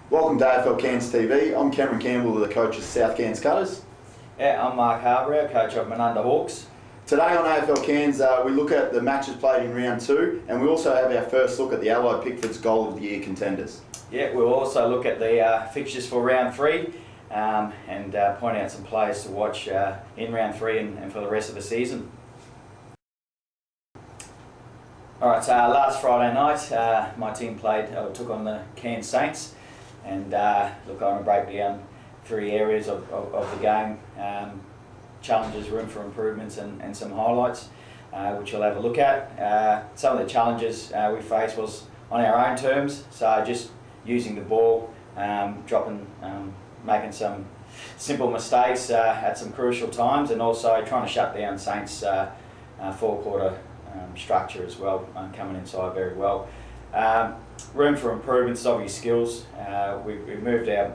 Welcome to AFL Cairns TV. I'm Cameron Campbell, the coach of South Cairns Cutters. Yeah, I'm Marc Harbrow, coach of Manunda Hawks. Today on AFL Cairns, we look at the matches played in round 2, and we also have our first look at the Allied Pickford's Goal of the Year contenders. Yeah, we'll also look at the fixtures for round 3 and point out some players to watch in round 3 and for the rest of the season. Alright, so last Friday night my team took on the Cairns Saints, and look, I'm going to break down 3 areas of the game, challenges, room for improvements and some highlights which we'll have a look at. Some of the challenges we faced was on our own terms, so just using the ball, making some simple mistakes at some crucial times, and also trying to shut down Saints' four-quarter structure as well, coming inside very well. Room for improvements is obviously skills. We moved our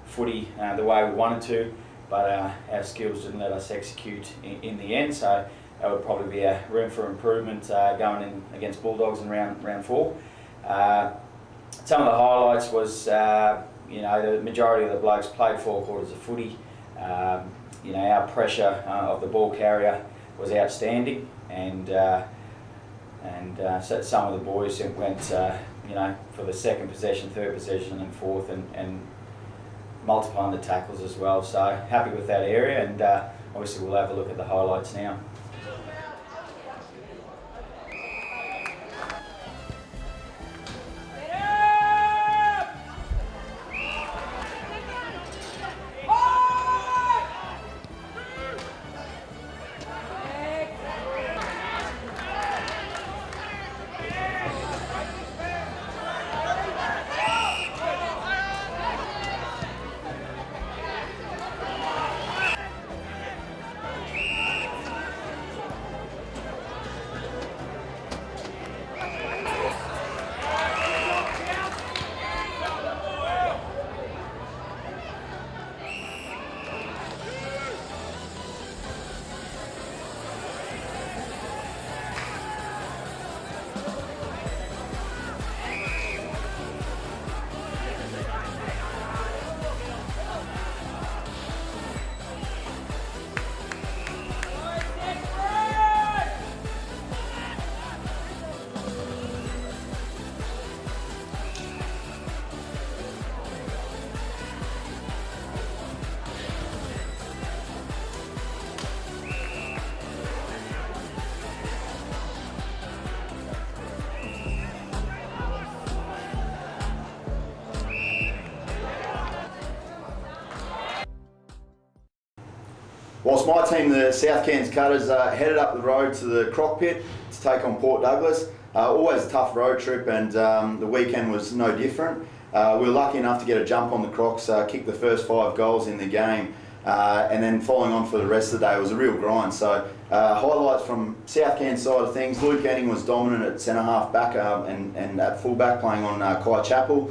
footy the way we wanted to, but our skills didn't let us execute in the end, so that would probably be a room for improvement going in against Bulldogs in round 4. Some of the highlights was, the majority of the blokes played 4 quarters of footy. Our pressure of the ball carrier was outstanding, and so some of the boys went, for the second possession, third possession, and fourth, and multiplying the tackles as well. So happy with that area, and obviously we'll have a look at the highlights now. Whilst my team, the South Cairns Cutters, headed up the road to the Croc Pit to take on Port Douglas. Always a tough road trip, and the weekend was no different. We were lucky enough to get a jump on the Crocs, kick the first 5 goals in the game, and then following on for the rest of the day was a real grind. So highlights from South Cairns side of things: Luke Enning was dominant at centre half back and at full back, playing on Kai Chappell,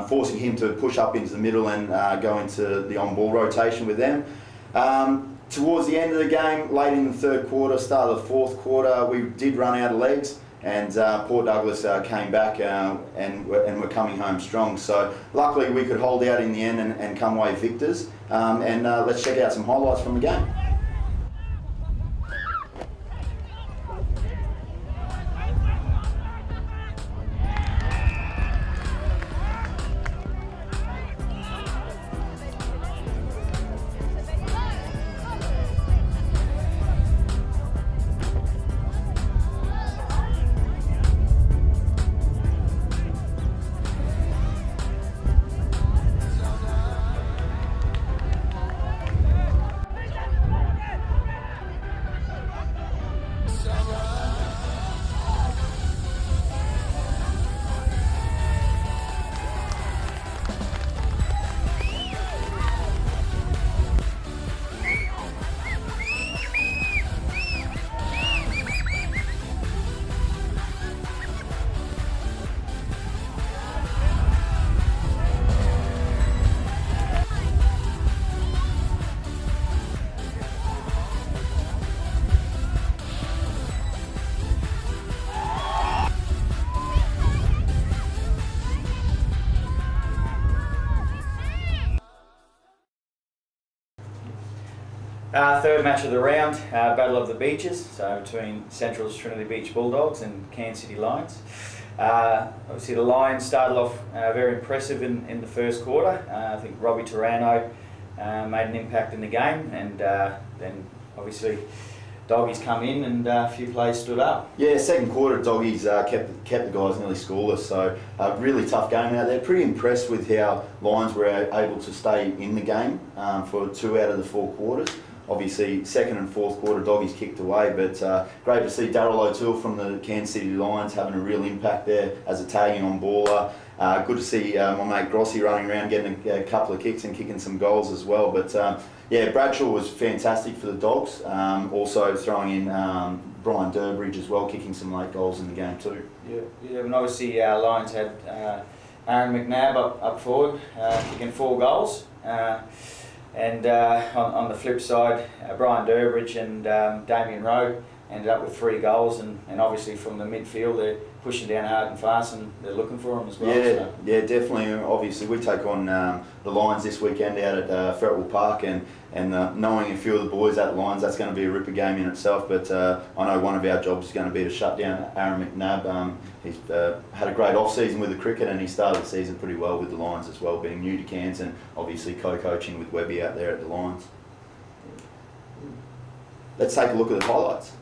forcing him to push up into the middle and go into the on-ball rotation with them. Towards the end of the game, late in the 3rd quarter, start of the 4th quarter, we did run out of legs, and Port Douglas came back and were coming home strong. So luckily we could hold out in the end and come away victors. Let's check out some highlights from the game. Third match of the round, Battle of the Beaches, so between Central's Trinity Beach Bulldogs and Cairns City Lions. Obviously the Lions started off very impressive in the first quarter. I think Robbie Turano made an impact in the game, and then obviously Doggies come in and a few plays stood up. Yeah, second quarter Doggies kept the guys nearly scoreless, so a really tough game out there. Pretty impressed with how Lions were able to stay in the game for 2 out of the 4 quarters. Obviously, second and fourth quarter Doggies kicked away, but great to see Daryl O'Toole from the Cairns City Lions having a real impact there as a tagging on baller. Good to see my mate Grossi running around getting a couple of kicks and kicking some goals as well. But yeah, Bradshaw was fantastic for the Dogs. Also throwing in Brian Durbridge as well, kicking some late goals in the game too. Yeah, and obviously Lions had Aaron McNabb up forward, kicking 4 goals. And on the flip side, Brian Durbridge and Damien Rowe ended up with 3 goals, and obviously from the midfield they're pushing down hard and fast, and they're looking for them as well. Yeah, definitely. Obviously we take on the Lions this weekend out at Fretwell Park, and knowing a few of the boys at the Lions, that's going to be a ripper game in itself. But I know one of our jobs is going to be to shut down Aaron McNabb. He's had a great off-season with the cricket, and he started the season pretty well with the Lions as well, being new to Cairns and obviously co-coaching with Webby out there at the Lions. Let's take a look at the highlights.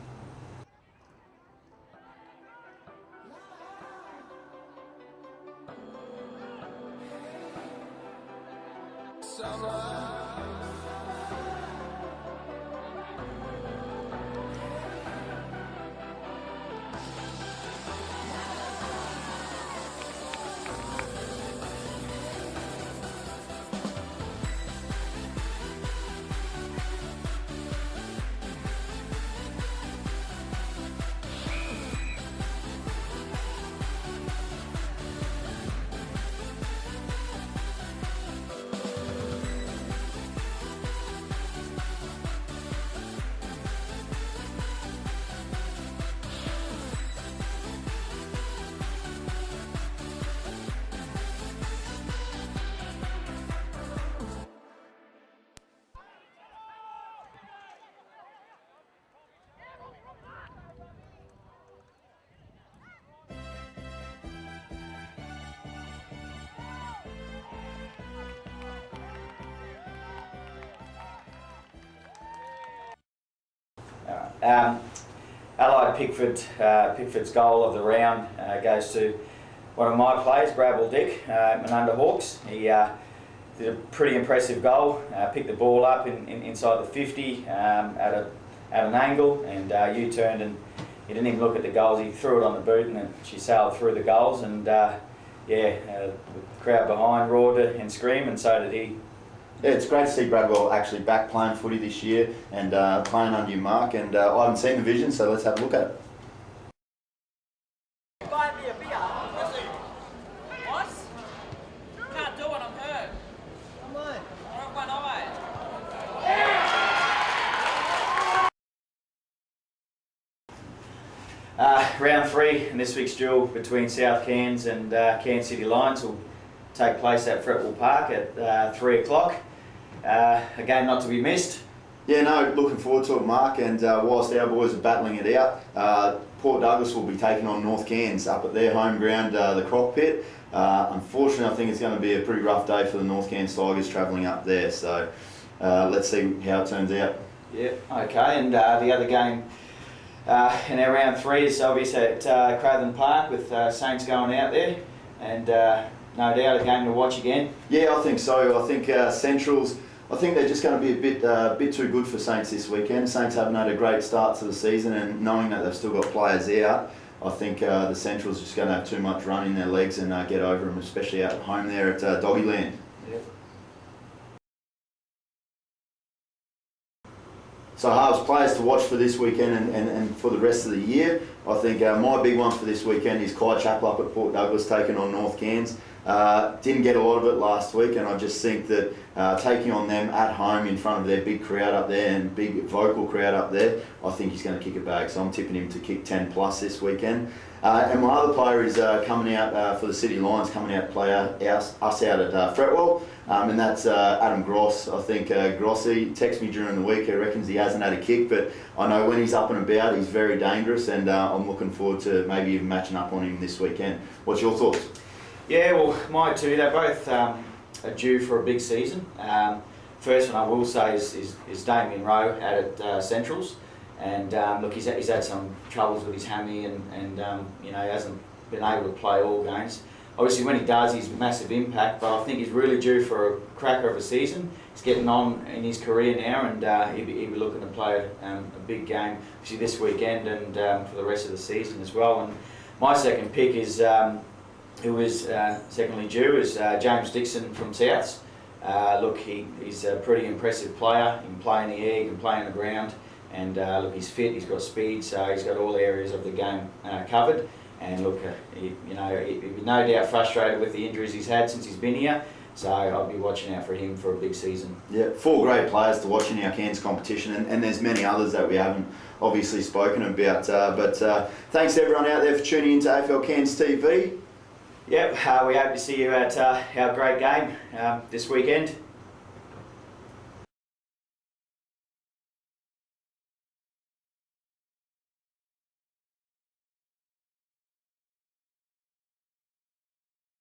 Allied Pickford's goal of the round goes to one of my players, Bradwell Dick, Manunda Hawks. He did a pretty impressive goal, picked the ball up inside the 50 at an angle, and U-turned, and he didn't even look at the goals. He threw it on the boot, and she sailed through the goals, and the crowd behind roared and screamed, and so did he. Yeah, it's great to see Bradwell actually back playing footy this year and playing under you, Marc. And I haven't seen the vision, so let's have a look at it. Buy me a beer. What? Can't do it, I'm hurt. Come on. I don't one eye. Round 3 in this week's duel between South Cairns and Cairns City Lions will take place at Fretwell Park at 3 o'clock. A game not to be missed. Yeah, no, looking forward to it, Marc. And whilst our boys are battling it out, Port Douglas will be taking on North Cairns up at their home ground, the Croc Pit. Unfortunately, I think it's going to be a pretty rough day for the North Cairns Tigers travelling up there. So let's see how it turns out. Yeah, okay. And the other game in our round 3 is obviously at Craven Park with Saints going out there, and no doubt a game to watch again. Yeah, I think so. I think Centrals, I think they're just going to be a bit too good for Saints this weekend. Saints haven't had a great start to the season, and knowing that they've still got players out, I think the Centrals are just going to have too much run in their legs and get over them, especially out at home there at Doggyland. Yep. So Harbs, players to watch for this weekend and for the rest of the year. I think my big one for this weekend is Kai Chappell up at Port Douglas taking on North Cairns. Didn't get a lot of it last week, and I just think that taking on them at home in front of their big crowd up there and big vocal crowd up there, I think he's going to kick a bag. So I'm tipping him to kick 10 plus this weekend. And my other player is coming out for the City Lions, coming out to play us out at Fretwell, and that's Adam Gross. I think Grossy texted me during the week. He reckons he hasn't had a kick, but I know when he's up and about, he's very dangerous, and I'm looking forward to maybe even matching up on him this weekend. What's your thoughts? Yeah, well, my two, they're both are due for a big season. First one I will say is Damien Rowe out at Centrals. And look, he's had some troubles with his hammy, and you know, he hasn't been able to play all games. Obviously, when he does, he's massive impact. But I think he's really due for a cracker of a season. He's getting on in his career now, and he'll be looking to play a big game, obviously this weekend and for the rest of the season as well. And my second pick is who is secondly due is James Dixon from Souths. Look, he's a pretty impressive player. He can play in the air, he can play on the ground. And look, he's fit, he's got speed, so he's got all areas of the game covered. And look, he'll be no doubt frustrated with the injuries he's had since he's been here. So I'll be watching out for him for a big season. Yeah, 4 great players to watch in our Cairns competition, and there's many others that we haven't obviously spoken about. But thanks to everyone out there for tuning into AFL Cairns TV. Yep, we hope to see you at our great game this weekend.